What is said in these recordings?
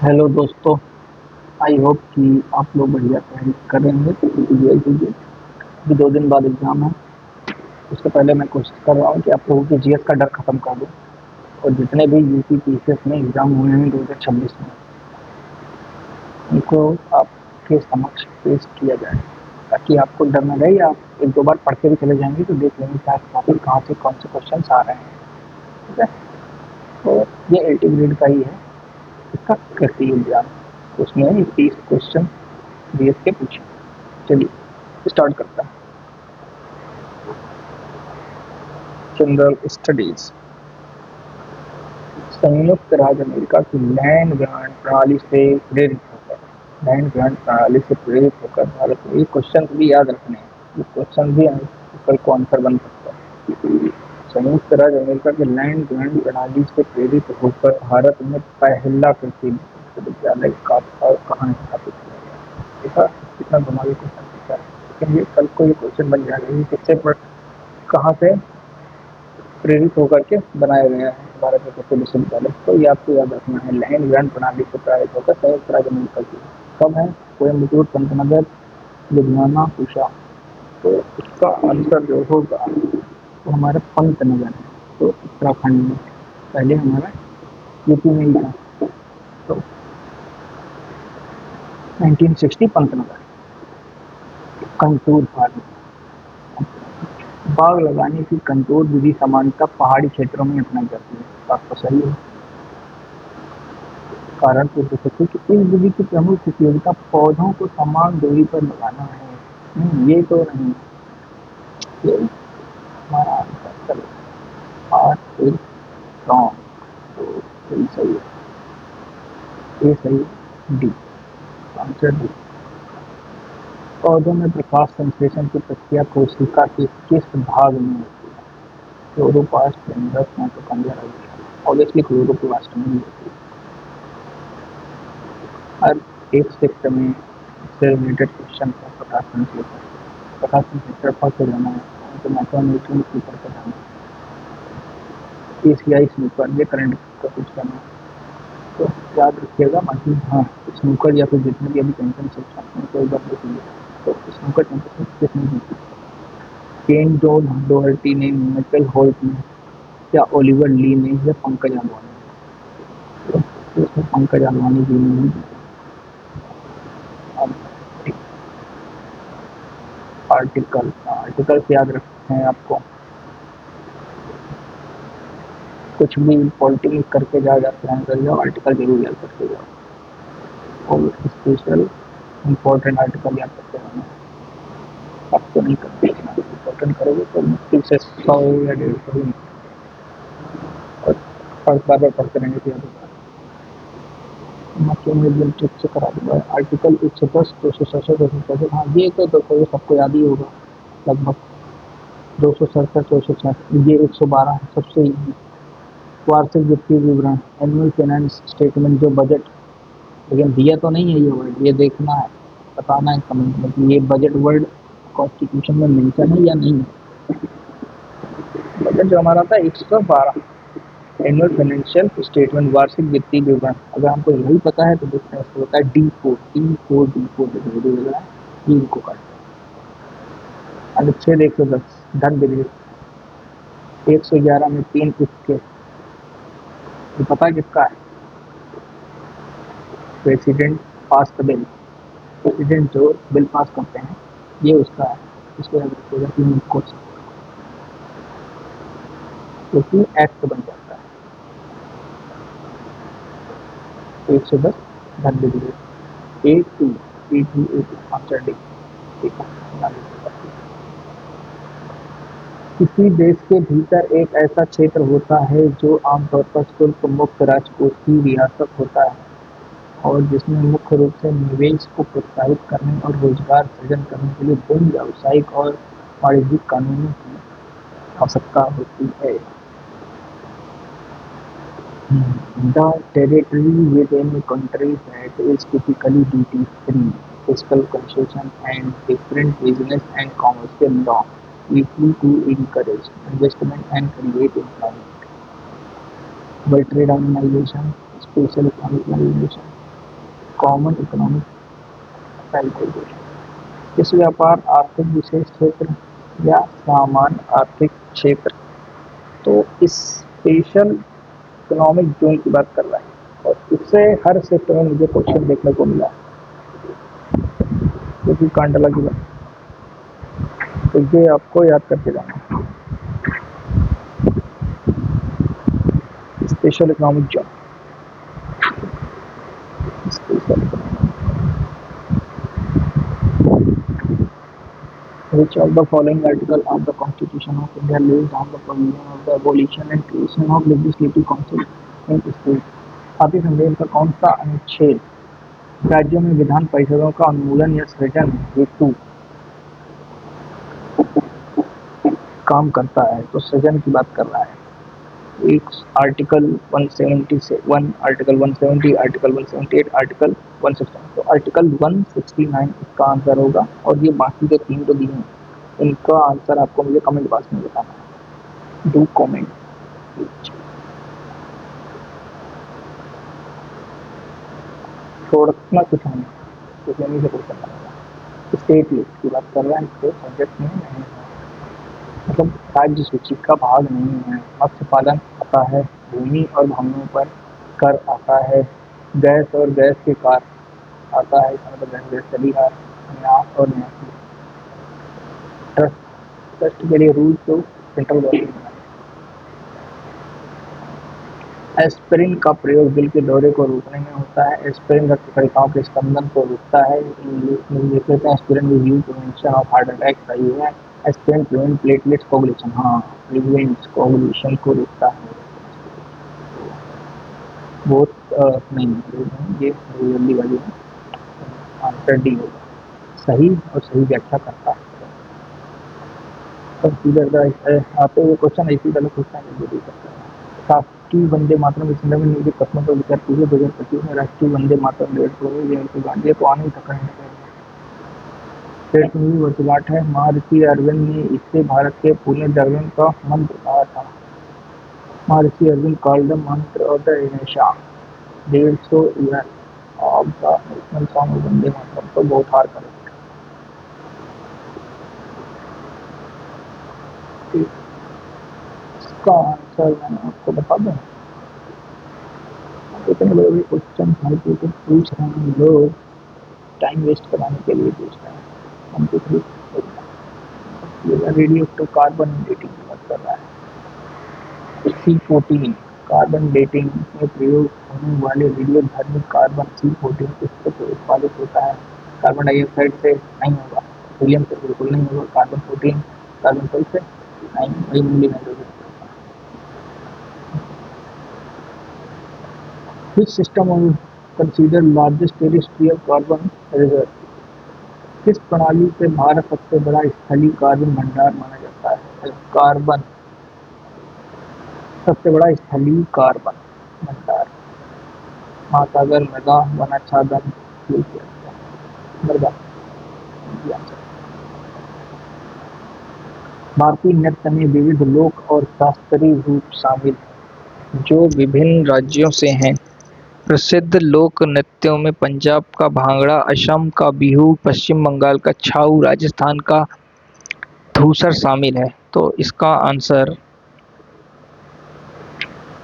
Hello दोस्तों। I hope कि आप लोग बढ़िया तैयारी कर रहे होंगे क्योंकि अभी 2 दिन बाद एग्ज़ाम है। उससे पहले मैं कोशिश कर रहा हूँ कि आप लोगों के जीएस का डर खत्म कर दूँ और जितने भी यूपी पीसीएस में एग्ज़ाम हुए हैं 2026 में उनको आपके समक्ष पेश किया जाए ताकि आपको डर न रहे। आप एक दो बार पढ़ के भी चले जाएंगे तो देख लेंगे क्या कहाँ से कौन से क्वेश्चन आ रहे हैं। ठीक है, तो ये 80 ग्रेड का ही है, इसका कृषि विज्ञान। उसमें 30 क्वेश्चन जीएस के पूछे। चलिए स्टार्ट करता है। General studies. संयुक्त राज्य अमेरिका की लैंड ग्रांट प्रणाली से प्रेरित होकर भारत में ये क्वेश्चन भी याद रखने हैं। ये क्वेश्चन भी कल को आंसर बन सकता है। संयुक्त राज्य अमेरिका की लैंड ग्रांट प्रणाली से प्रेरित होकर भारत में पहला कृषि विश्वविद्यालय कहाँ स्थापित किया गया। देखा कितना घुमा के क्वेश्चन पूछा है, लेकिन ये कल को ये क्वेश्चन बन जाएगा। ये किससे कहाँ से प्रेरित होकर के बनाया गया है भारत में कृषि विश्वविद्यालय। तो ये आपको याद रखना है। लैंड ग्रांट प्रणाली से प्रेरित होकर संयुक्त राज्य अमेरिका की कब है? कोयम्बटूर, पंतनगर, लुधियाना, पूषा। तो इसका आंसर जो होगा वो हमारा पंतनगर है। तो उत्तराखंड में पहले हमारा यूपी में ही था। तो 1960 पंतनगर। Contour farming. बाग लगाने की कंटूर विधि सामान्यतः पहाड़ी क्षेत्रों में अपनाई जाती है। बात तो सही है। कारण पूछ सकते कि इस विधि की प्रमुख उपयोगिता पौधों को समान दूरी पर लगाना है। ये तो नहीं, ये हमारा आंसर। चलो आठ एक रॉन्ग, तो यही सही है। ये सही है, डी आंसर डी। पौधों में प्रकाश संश्लेषण की प्रक्रिया कोशिका के किस भाग में होती है? क्लोरोप्लास्ट, केंद्रक, माइटोकॉन्ड्रिया, राइबोसोम। ऑब्वियसली क्लोरोप्लास्ट में ही होती है। हर एक क्षेत्र में इससे रिलेटेड क्वेश्चन का प्रकाश संश्लेषण। प्रकाश संश्लेषण फर्स्ट हो जाना है तो माइक्रोन्यूट्रिएंट स्लीपर पर जाना है। एशियाई स्नूकर, ये करंट का कुछ करना है तो याद रखिएगा। बाकी हाँ, स्नूकर या फिर जितने भी अभी चैंपियनशिप हैं उनको एक बार देख लीजिए। तो स्नूकर चैंपियनशिप किसने जीती? केन जॉन डोहर्टी ने, मिचेल होल्ट ने, या ओलिवर ली ने, या पंकज आडवाणी ने? तो इसमें पंकज आडवाणी जी ने जीती। आर्टिकल आर्टिकल्स याद रखते हैं आपको। कुछ भी पॉलिटिक्स करके जाओ या प्लान कर जाओ, आर्टिकल जरूर याद करके जाओ और स्पेशल इम्पोर्टेंट आर्टिकल याद करके जाना। अब तो नहीं करते, इम्पोर्टेंट करोगे तो मुश्किल से 100 या 150 ही और बार बार पढ़ते रहेंगे तो याद होगा। ट्रिक से करा दूंगा। आर्टिकल 110, 267, 267। हाँ ये तो सबको याद ही होगा लगभग। 267, 266, ये 112 है सबसे इजी। वार्षिक वित्तीय विवरण, एनुअल फाइनेंस स्टेटमेंट, जो बजट। लेकिन दिया तो नहीं है ये वर्ड, ये देखना है, बताना है कमेंट में कि ये बजट वर्ड कॉन्स्टिट्यूशन में मेंशन है या नहीं है। बजट जो हमारा था 112, एनुअल फाइनेंशियल स्टेटमेंट, वार्षिक वित्तीय विवरण। अगर हमको यही पता है तो देखते हैं, होता है D4, D4, D4 D को काटते हैं। अनुच्छेद 110 धन विधेयक। 111 में 3 इसके, ये पता है किसका है? President pass the bill. President जो बिल पास करते हैं ये उसका है। इसको याद रखिएगा 3 क्वेश्चन, क्योंकि एक्ट बन जाता है। 110 धन विधेयक। A2 answer D. ठीक है, किसी देश के भीतर एक ऐसा क्षेत्र होता है जो आमतौर पर शुल्क मुक्त राजकोषीय रियासत होता है और जिसमें मुख्य रूप से निवेश को प्रोत्साहित करने और रोजगार सृजन करने के लिए विभिन्न व्यावसायिक और वाणिज्यिक कानूनों की आवश्यकता होती है। The territory within a country that is typically duty-free, fiscal concession, and different business and commercial law, chiefly to encourage investment and create employment. World Trade Organization, Special Economic Organization, common economic privatisation. इस व्यापार आर्थिक विशेष क्षेत्र या सामान्य आर्थिक क्षेत्र, तो इस स्पेशल इकोनॉमिक जोन की बात कर रहा है। और इससे हर सेक्टर में मुझे क्वेश्चन देखने को मिला, क्योंकि कांडला की बात, तो ये आपको याद करके जाना। Special economic zone, special which of the following article of the Constitution of India lays down the provision of the abolition and creation of legislative council in state। भारतीय संविधान का कौन सा अनुच्छेद राज्यों में विधान परिषदों का उन्मूलन या सृजन हेतु काम करता है? तो सृजन की बात कर रहा है। एक आर्टिकल 171, आर्टिकल 170, आर्टिकल 178, आर्टिकल 169। तो आर्टिकल 169 इसका आंसर होगा। और ये बाकी के 3 तो दिए हैं, इनका आंसर आपको मुझे कमेंट बॉक्स में बताना है। Do comment. छोड़ना कुछ नहीं, कुछ नहीं से कुछ करना होगा। स्टेट लिस्ट की बात कर रहा है, स्टेट सब्जेक्ट में नहीं है, मतलब राज्य सूची का भाग नहीं है। मत्स्य पालन आता है, भूमि और भवनों पर कर आता है, गैस और गैस के कर आता है, मतलब गैस चली है, न्यास और न्यास। ट्रस्ट के लिए रूल तो सेंट्रल गवर्नमेंट बना। एस्पिरिन का प्रयोग दिल के दौरे को रोकने में होता है। एस्पिरिन रक्त कणिकाओं के स्पंदन को रोकता है। Aspirin is used prevention of heart attack, सही है। एस्पिरिन प्रिवेंट प्लेटलेट्स कोगुलेशन, हाँ, प्रिवेंट्स कोगुलेशन को रोकता है। बहुत नहीं, ये जल्दी वाली है, आंसर डी होगा सही, और सही व्याख्या करता है। आते हुए क्वेश्चन ऐसी गलत होता है, जल्दी करता है। राष्ट्रीय वंदे मातरम के संदर्भ में नियोजित कथनों पर विचार कीजिए। 2025 में राष्ट्रीय वंदे मातरम गांधी को आने तक पेड़ में वर्षगांठ है। महर्षि अरविंद ने इसे भारत के पुनर्जागरण का मंत्र कहा था। Maharshi Aurobindo called the mantra of the renaissance 150 year of the national song Vande Mataram. तो बहुत हार करें। इसका आंसर मैंने आपको बता दूं, इतने बड़े बड़े क्वेश्चन पूछ रहे हैं लोग, टाइम वेस्ट कराने के लिए पूछ रहे हैं। हमको रेडियो एक्टिव कार्बन डेटिंग की बात कर रहा है। C14 कार्बन डेटिंग में प्रयोग होने वाले रेडियोधर्मी कार्बन C14 किससे उत्पादित होता है? कार्बन डाइऑक्साइड से नहीं होगा, हीलियम से बिल्कुल नहीं होगा। कार्बन 14 कार्बन 12 से नहीं, वही मूल्य नहीं। Which system is considered largest terrestrial carbon reserve? किस प्रणाली से भारत सबसे बड़ा स्थलीय कार्बन भंडार माना जाता है? कार्बन सबसे बड़ा स्थलीय कार्बन भंडार महासागर, मृदा, वनाच्छादन, मृदा। भारतीय नृत्य में विविध लोक और शास्त्रीय रूप शामिल हैं, जो विभिन्न राज्यों से हैं। प्रसिद्ध लोक नृत्यों में पंजाब का भांगड़ा, असम का बिहू, पश्चिम बंगाल का छाऊ, राजस्थान का धूसर शामिल है। तो इसका आंसर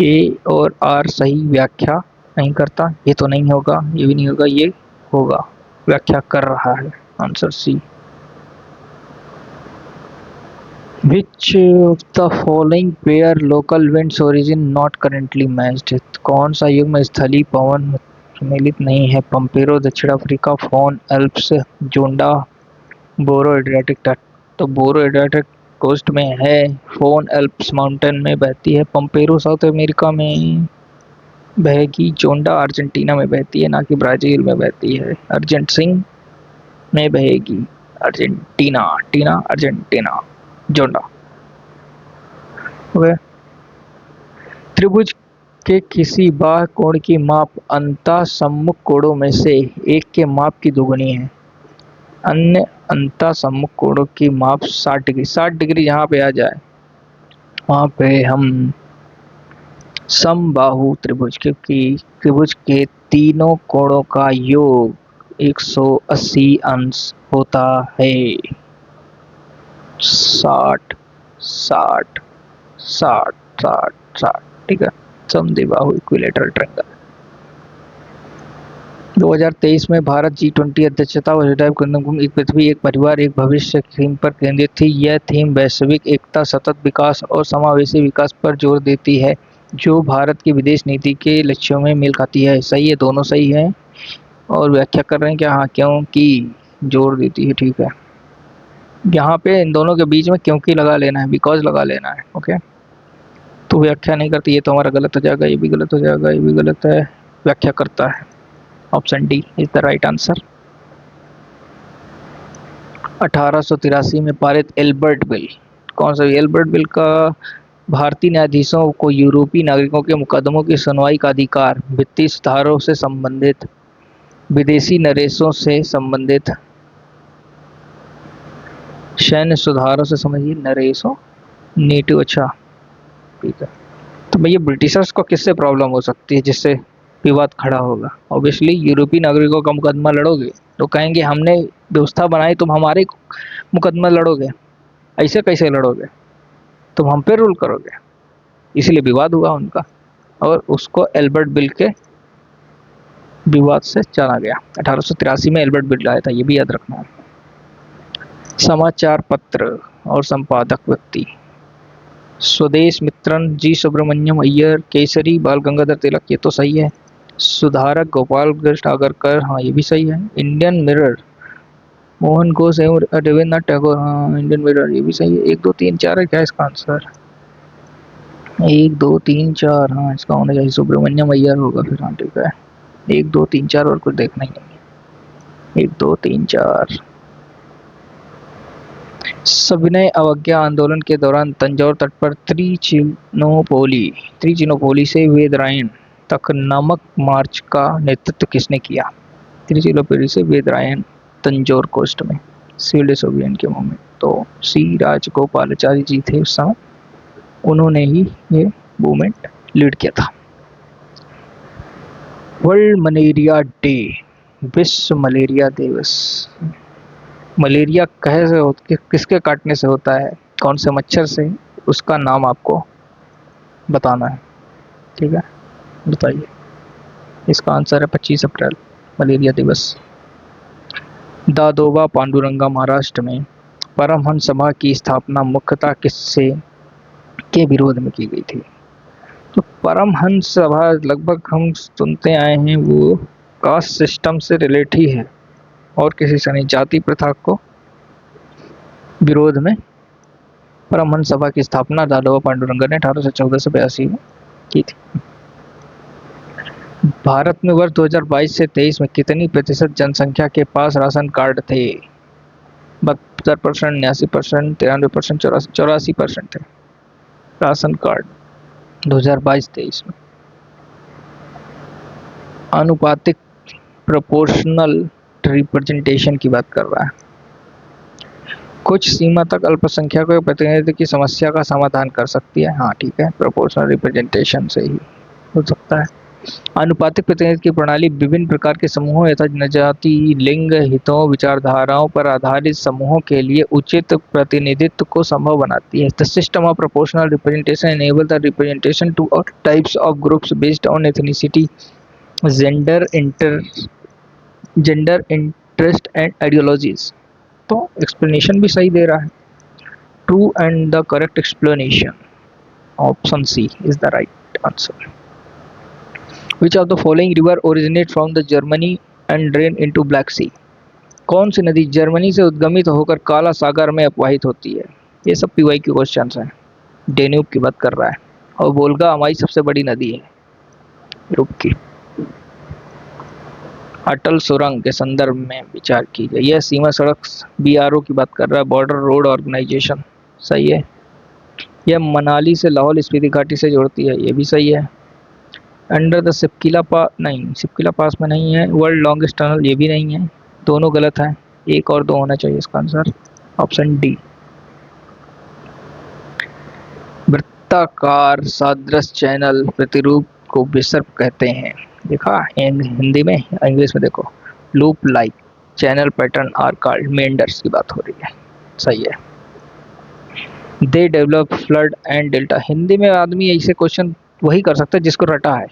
ए और आर सही व्याख्या नहीं करता। ये तो नहीं होगा, ये भी नहीं होगा, ये होगा, व्याख्या कर रहा है। Answer C. Which of the following pair local winds origin not currently matched? कौन सा युग्म स्थलीय पवन सम्मिलित नहीं है? पंपेरो दक्षिण अफ्रीका, फोन एल्प्स जोंडा, बोरो एड्रियाटिक तट। तो बोरो एड्रियाटिक कोस्ट में है, फोन एल्प्स माउंटेन में बहती है, पंपेरो साउथ अमेरिका में बहेगी, जोंडा अर्जेंटीना में बहती है, ना कि ब्राजील में बहती है। अर्जेंटीना में बहेगी, अर्जेंटीना, टीना अर्जेंटीना, जोंडा। त्रिभुज के किसी बाह्य कोण की माप अंतः सम्मुख कोणों में से एक के माप की दोगुनी है। अन्य अंतः सम्मुख कोणों की माप 60 डिग्री। 60 डिग्री जहाँ पे आ जाए वहाँ पे हम समबाहु त्रिभुज, क्योंकि त्रिभुज के तीनों कोणों का योग 180 अंश होता है। 60 60 60 60 60, ठीक है। समद्विबाहु इक्विलेटरल ट्रायंगल। 2023 में भारत G20 अध्यक्षता वसुधैव कुटुंबकम, एक पृथ्वी एक परिवार एक भविष्य थीम पर केंद्रित थी। यह थीम वैश्विक एकता, सतत विकास और समावेशी विकास पर जोर देती है, जो भारत की विदेश नीति के लक्ष्यों में मेल खाती है। सही है, दोनों सही है। और व्याख्या कर रहे हैं क्या? हाँ, क्योंकि जोर देती है, ठीक है। यहाँ पे इन दोनों के बीच में क्योंकि लगा लेना है, बिकॉज लगा लेना है, ओके। तो व्याख्या नहीं करती, ये तो हमारा गलत हो जाएगा, ये भी गलत हो जाएगा, ये भी गलत है। व्याख्या करता है। Option D is the right answer. 1883 में पारित एल्बर्ट बिल, कौन सा? एल्बर्ट बिल का भारतीय न्यायाधीशों को यूरोपीय नागरिकों के मुकदमों की सुनवाई का अधिकार, वित्तीय सुधारों से संबंधित, विदेशी नरेशों से संबंधित, सैन्य सुधारों से समझिए, नरेशों, नेटिव, अच्छा ठीक है। तो भैया ब्रिटिशर्स को किससे प्रॉब्लम हो सकती है जिससे विवाद खड़ा होगा? ऑब्वियसली यूरोपीय नागरिकों का मुकदमा लड़ोगे तो कहेंगे हमने व्यवस्था बनाई, तुम हमारे मुकदमा लड़ोगे, ऐसे कैसे लड़ोगे, तुम हम पे रूल करोगे, इसलिए विवाद हुआ उनका और उसको एल्बर्ट बिल के विवाद से जाना गया। 1883 में एल्बर्ट बिल आया था, ये भी याद रखना है। समाचार पत्र और संपादक व्यक्ति, स्वदेश मित्रन, जी सुब्रमण्यम अय्यर, केसरी, बाल गंगाधर तिलक, ये तो सही है। सुधारक गोपाल कृष्ण आगरकर, हाँ ये भी सही है। इंडियन मिरर, मोहन घोष एवं रविन्द्रनाथ टैगोर, हाँ इंडियन मिरर, ये भी सही है। 1 2 3 4 है क्या इसका आंसर? 1 2 3 4, हाँ इसका होना चाहिए सुब्रमण्यम अय्यर होगा फिर, हाँ ठीक है। 1 2 3 4 और कुछ देखना ही नहीं है। 1 2 3 4। सविनय अवज्ञा आंदोलन के दौरान तंजौर तट पर त्रिचिनोपोली से वेदरायण तक नमक मार्च का नेतृत्व किसने किया? त्रिचिनोपोली से वेदरायण, तंजौर कोस्ट में, सिविल डिसोबीडियंस के मूवमेंट। तो सी राजगोपालाचारी जी थे उस समय, उन्होंने ही ये मूवमेंट लीड किया था। वर्ल्ड मलेरिया डे, विश्व मलेरिया दिवस। मलेरिया किसके काटने से होता है, कौन से मच्छर से, उसका नाम आपको बताना है, ठीक है। बताइए, इसका आंसर है 25 अप्रैल, मलेरिया दिवस। दादोबा पांडुरंगा, महाराष्ट्र में परमहंस सभा की स्थापना मुख्यतः किससे के विरोध में की गई थी? तो परमहंस सभा लगभग हम सुनते आए हैं वो कास्ट सिस्टम से रिलेट ही है और किसी से नहीं, जाति प्रथा को विरोध में परमहंस सभा की स्थापना दादोबा पांडुरंगा ने 1814 से 82 में की थी। भारत में वर्ष 2022 से 23 में कितनी प्रतिशत जनसंख्या के पास राशन कार्ड थे? 72%, 89%, 93%, 84% थे राशन कार्ड 2022-23 में। अनुपातिक प्रोपोर्शनल रिप्रेजेंटेशन की बात कर रहा है। कुछ सीमा तक अल्पसंख्यकों के प्रतिनिधित्व की समस्या का समाधान कर सकती है, हाँ ठीक है, प्रोपोर्शनल रिप्रेजेंटेशन से ही हो सकता है। अनुपातिक प्रतिनिधित्व की प्रणाली विभिन्न प्रकार के समूहों यथा जनजाति, लिंग, हितों, विचारधाराओं पर आधारित समूहों के लिए उचित प्रतिनिधित्व को संभव बनाती है। The system of proportional representation enable the representation to all types of groups based on ethnicity, gender interest and ideologies. तो एक्सप्लेनेशन भी सही दे रहा है। True and the correct explanation, option C is the right answer. Which of the following river originate from the Germany and drain into Black Sea? कौन सी नदी Germany से उद्गमित होकर काला सागर में अपवाहित होती है? ये सब पीवाई के क्वेश्चन हैं। डेन्यूब की बात कर रहा है और वोल्गा हमारी सबसे बड़ी नदी है यूरोप की। अटल सुरंग के संदर्भ में विचार कीजिए। यह सीमा सड़क BRO की बात कर रहा है, बॉर्डर रोड ऑर्गेनाइजेशन, सही है। यह मनाली से लाहौल स्पीति घाटी से जोड़ती है, ये भी सही है। अंडर द सिपकिला पास, नहीं सिपकिला पास में नहीं है। वर्ल्ड लॉन्गेस्ट टनल, ये भी नहीं है, दोनों गलत है। 1 और 2 होना चाहिए इसका आंसर, ऑप्शन डी। वृत्ताकार सादृश चैनल प्रतिरूप को विसर्प कहते हैं। देखा हिंदी में, इंग्लिश में देखो, loop like channel pattern are called meanders की बात हो रही है। सही है। They develop flood and delta. Hindi में आदमी ऐसे क्वेश्चन वही कर सकता है जिसको रटा है,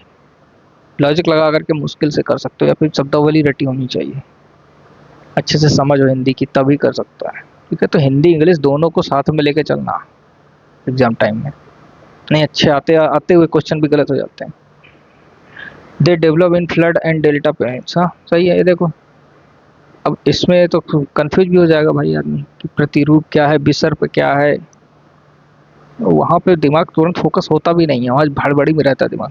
लॉजिक लगा करके मुश्किल से कर सकते हो, या फिर शब्दावली रटी होनी चाहिए, अच्छे से समझ हो हिंदी की, तभी कर सकता है। ठीक है, तो हिंदी इंग्लिश दोनों को साथ में लेके चलना एग्जाम टाइम में, नहीं अच्छे आते आते हुए क्वेश्चन भी गलत हो जाते हैं। They develop in flood and delta points. हाँ सही है, ये देखो। अब इसमें तो कंफ्यूज भी हो जाएगा भाई आदमी कि प्रतिरूप क्या है, विसर्प क्या है, वहां पे दिमाग तुरंत फोकस होता भी नहीं है, वहां भड़बड़ी में रहता है दिमाग।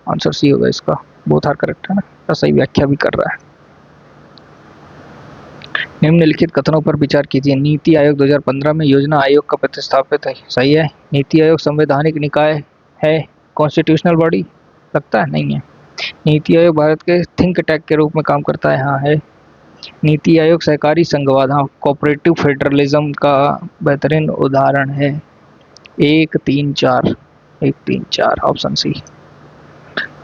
आंसर सी होगा इसका, बोथ आर करेक्ट है ना, तो सही व्याख्या भी कर रहा है। निम्नलिखित कथनों पर विचार कीजिए। नीति आयोग 2015 में योजना आयोग का प्रतिस्थापित है। सही है। नीति आयोग संवैधानिक निकाय है, कॉन्स्टिट्यूशनल बॉडी? लगता है नहीं है। नीति आयोग भारत के थिंक टैंक के रूप में काम करता है। हाँ है। नीति आयोग सहकारी संघवाद, हाँ, कोऑपरेटिव फेडरलिज्म का बेहतरीन उदाहरण है। 1 3 4, 1 3 4 ऑप्शन सी।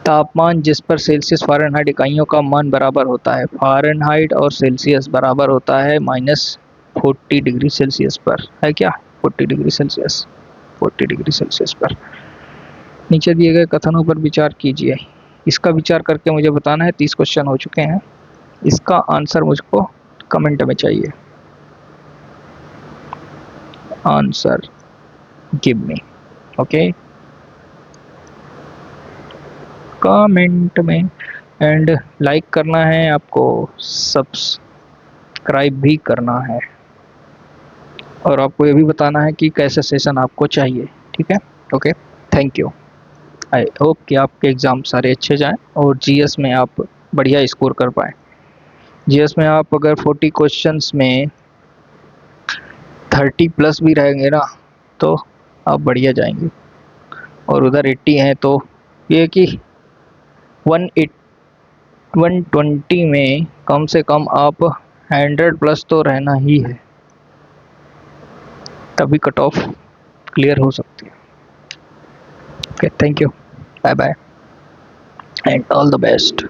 तापमान जिस पर सेल्सियस फ़ारेनहाइट इकाइयों का मान बराबर होता है, फ़ारेनहाइट और सेल्सियस बराबर होता है -40 डिग्री सेल्सियस पर, है क्या? 40 डिग्री सेल्सियस, 40 डिग्री सेल्सियस पर। नीचे दिए गए कथनों पर विचार कीजिए। इसका विचार करके मुझे बताना है। 30 क्वेश्चन हो चुके हैं, इसका आंसर मुझको कमेंट में चाहिए। Answer give me, okay, comment में। एंड लाइक करना है आपको, सब्सक्राइब भी करना है, और आपको ये भी बताना है कि कैसा सेशन आपको चाहिए। ठीक है, okay, thank you. I hope कि आपके एग्ज़ाम सारे अच्छे जाएं और जीएस में आप बढ़िया स्कोर कर पाएँ। जीएस में आप अगर 40 क्वेश्चंस में 30 प्लस भी रहेंगे ना, तो आप बढ़िया जाएंगे, और उधर 80 हैं तो ये कि 120 में कम से कम आप 100 प्लस तो रहना ही है, तभी कट ऑफ क्लियर हो सकती है। Okay, thank you, bye bye and all the best.